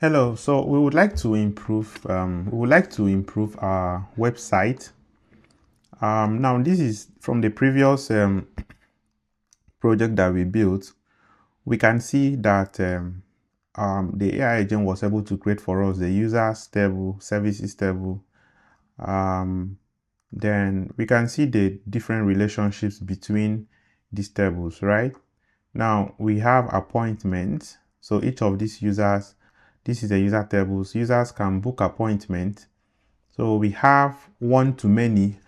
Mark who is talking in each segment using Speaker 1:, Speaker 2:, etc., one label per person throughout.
Speaker 1: Hello, so we would like to improve our website. Now this is from the previous project that we built. We can see that the AI agent was able to create for us the users table, services table. Then we can see the different relationships between these tables, right? Now we have appointments. So each of these users, this is the user tables. Users can book appointment. So we have one-to-many.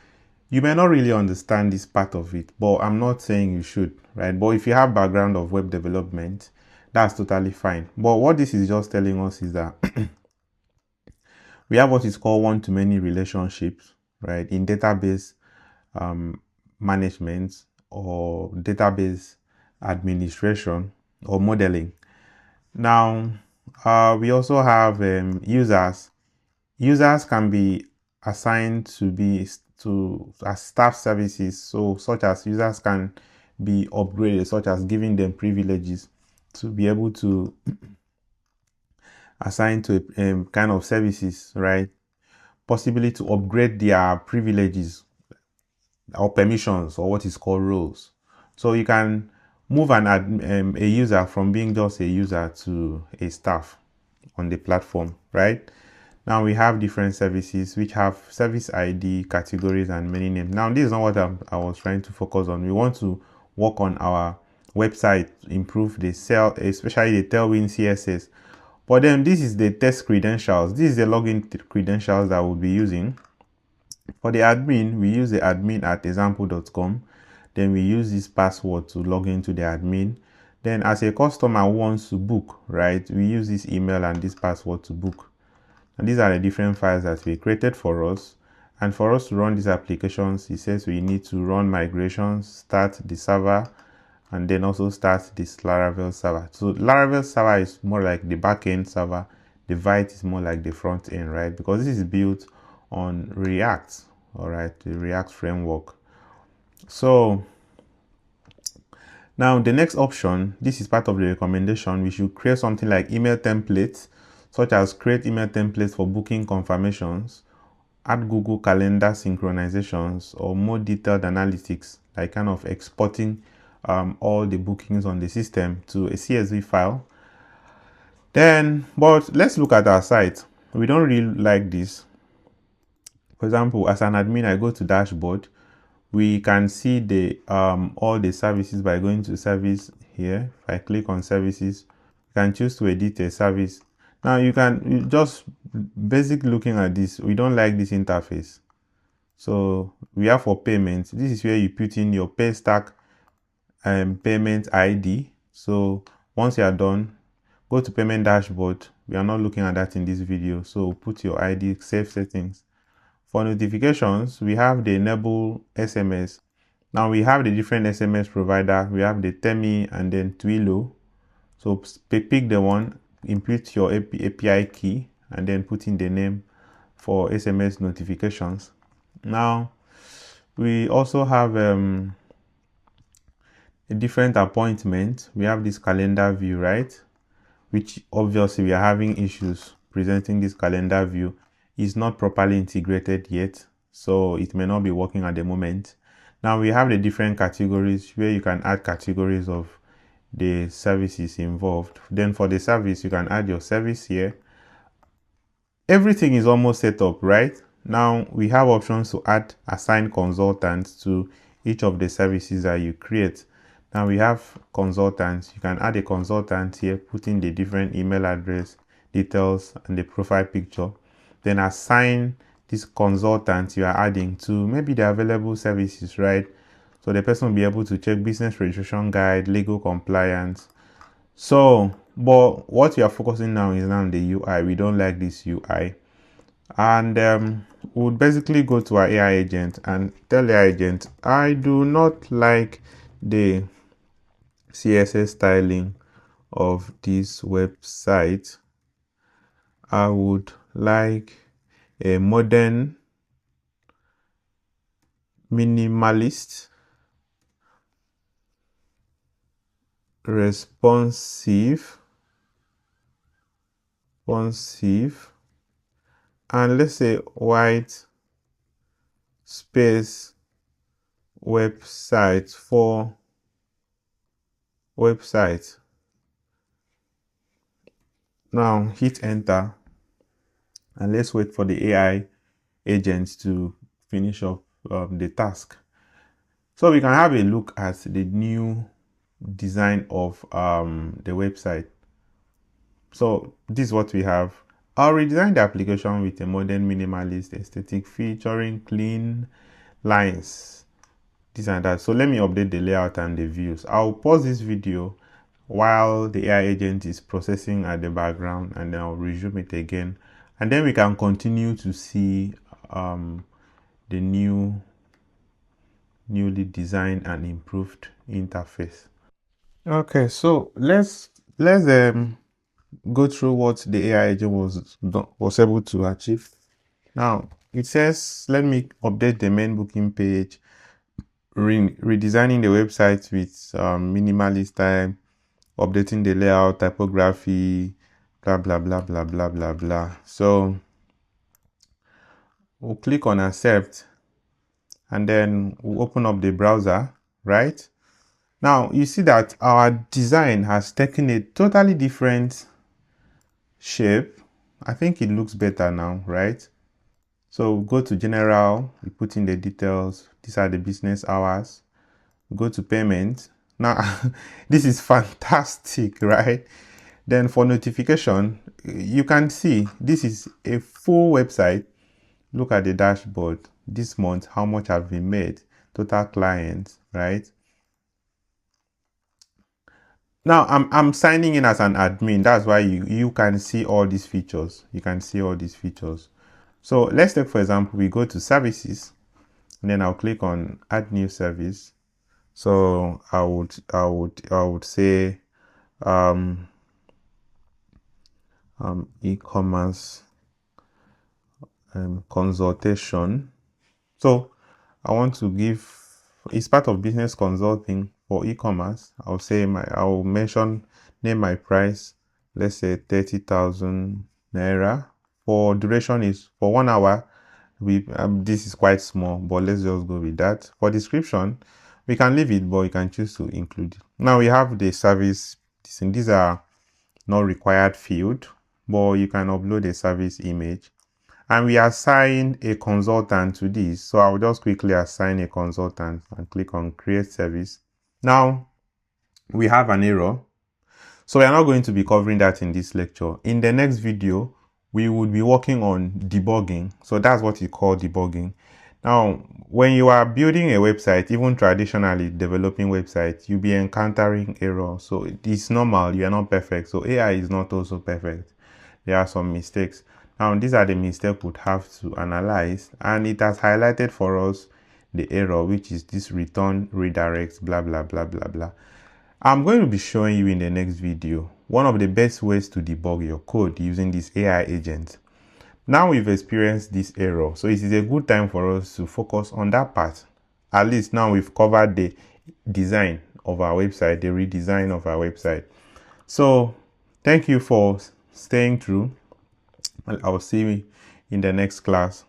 Speaker 1: You may not really understand this part of it, but I'm not saying you should, right? But if you have background of web development, that's totally fine. But what this is just telling us is that we have what is called one-to-many relationships, right? In database management or database administration or modeling. Now, we also have users. Users can be assigned to be as staff services, so such as users can be upgraded, such as giving them privileges to be able to assign to a kind of services, right? Possibly to upgrade their privileges or permissions or what is called roles. So you can move a user from being just a user to a staff on the platform, right? Now we have different services which have service ID, categories, and many names. Now this is not what I was trying to focus on. We want to work on our website, improve the especially the Tailwind CSS. But then this is the test credentials. This is the login credentials that we'll be using. For the admin, we use the admin@example.com. Then we use this password to log into the admin. Then as a customer who wants to book, right, we use this email and this password to book. And these are the different files that we created for us. And for us to run these applications, it says we need to run migrations, start the server, and then also start this Laravel server. So Laravel server is more like the backend server. The Vite is more like the front end, right? Because this is built on React, all right, the React framework. So now the next option, this is part of the recommendation. We should create something like email templates, such as create email templates for booking confirmations, add Google Calendar synchronizations, or more detailed analytics, like kind of exporting all the bookings on the system to a CSV file. Then, but let's look at our site. We don't really like this. For example, as an admin, I go to dashboard. We can see the all the services by going to service here. If I click on services, you can choose to edit a service. Now you just basic looking at this. We don't like this interface. So we have for payments. This is where you put in your pay stack and payment ID. So once you are done, go to payment dashboard. We are not looking at that in this video. So put your ID, save settings. For notifications, we have the enable SMS. Now we have the different SMS provider. We have the Temi and then Twilio. So pick the one, input your API key, and then put in the name for SMS notifications. Now we also have a different appointment. We have this calendar view, right? Which obviously we are having issues presenting this calendar view. Is not properly integrated yet, so it may not be working at the moment. Now we have the different categories where you can add categories of the services involved. Then for the service, you can add your service here. Everything is almost set up, right? Now we have options to assign consultants to each of the services that you create. Now we have consultants. You can add a consultant here, put in the different email address details and the profile picture. Then assign this consultant you are adding to maybe the available services, right? So the person will be able to check business registration guide, legal compliance. So, but what we are focusing now is now the UI. We don't like this UI. And we'll basically go to our AI agent and tell the AI agent, I do not like the CSS styling of this website. I would like a modern, minimalist, responsive, responsive, and let's say white space website for website. Now hit enter and let's wait for the AI agent to finish up the task. So we can have a look at the new design of the website. So this is what we have. I'll redesign the application with a modern minimalist aesthetic featuring clean lines, this and that. So let me update the layout and the views. I'll pause this video while the AI agent is processing at the background, and then I'll resume it again, and then we can continue to see the newly designed and improved interface. Okay, so let's go through what the AI agent was able to achieve. Now it says, let me update the main booking page, redesigning the website with minimalist style, updating the layout, typography, blah blah blah blah blah blah blah. So we'll click on accept, and then we'll open up the browser, right? Now you see that our design has taken a totally different shape. I think it looks better now, right? So we'll go to general, we put in the details. These are the business hours. We go to payment. Now this is fantastic, right? Then for notification, you can see this is a full website. Look at the dashboard this month, how much have been made, total clients, right? Now I'm signing in as an admin. That's why you can see all these features. You can see all these features. So let's take, for example, we go to services, and then I'll click on add new service. So I would say e-commerce consultation. So I want to give, it's part of business consulting for e-commerce. I'll mention, name my price, let's say 30,000 naira. For duration is for 1 hour. This is quite small, but let's just go with that. For description, we can leave it, but you can choose to include it. Now we have the service. These are not required field, but you can upload a service image. And we assign a consultant to this. So I'll just quickly assign a consultant and click on create service. Now we have an error. So we are not going to be covering that in this lecture. In the next video, we would be working on debugging. So that's what you call debugging. Now, when you are building a website, even traditionally developing websites, you'll be encountering errors. So it's normal, you are not perfect. So AI is not also perfect. There are some mistakes. Now, these are the mistakes we would have to analyze, and it has highlighted for us the error, which is this return redirects, blah, blah, blah, blah, blah. I'm going to be showing you in the next video one of the best ways to debug your code using this AI agent. Now we've experienced this error, so it is a good time for us to focus on that part. At least now we've covered the design of our website, the redesign of our website. So thank you for staying through. I'll see you in the next class.